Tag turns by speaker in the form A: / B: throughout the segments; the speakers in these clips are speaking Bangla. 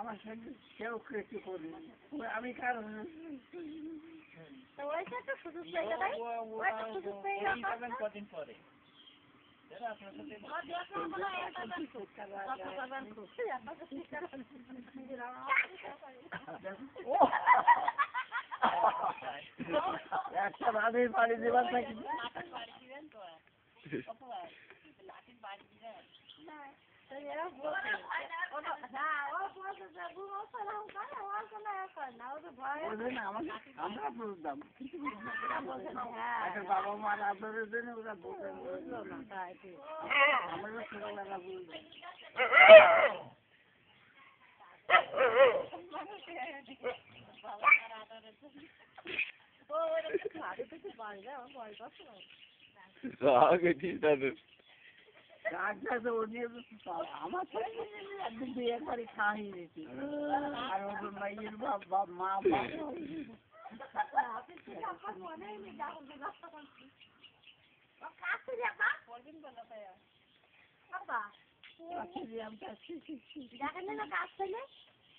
A: আমার সঙ্গে কেউ কিছু করি আমি কারণ কদিন পরে একটা ভাবে বাড়ি দেবার থাকি আমরা বুঝতাম বাবা মার আদরের জন্য ওরা বুঝলো না তাই আমরা ছোটবেলা বুঝলাম আমার একদিন দুই একবারই খাওয়া হয়ে গেছে আর ওদের মাইয়ের মা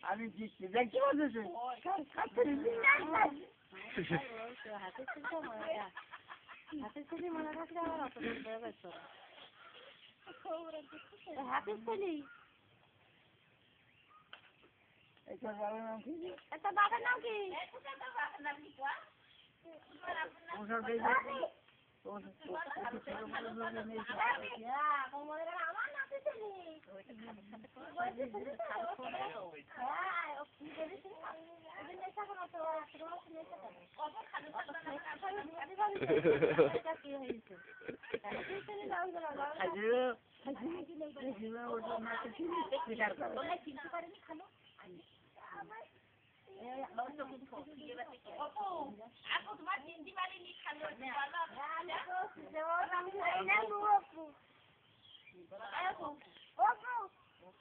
A: আমি দিচ্ছি দেখতে পাচ্ছি হাতের ছেলে মনে থাকলে আমার অত হাতের ছেলে একটা বাবার নাম কি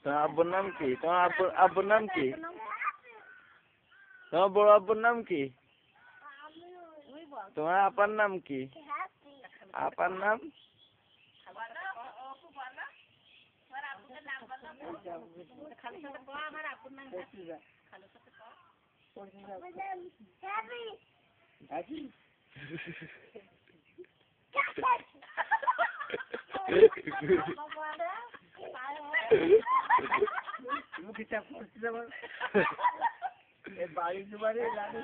A: তোমার আব্বুর নাম কি? তোমার আব্বুর নাম কি? তোমার বড় আব্বুর নাম কি? তোমার আপার নাম কি? আপার নাম? বাড়ি দুবারে লাগে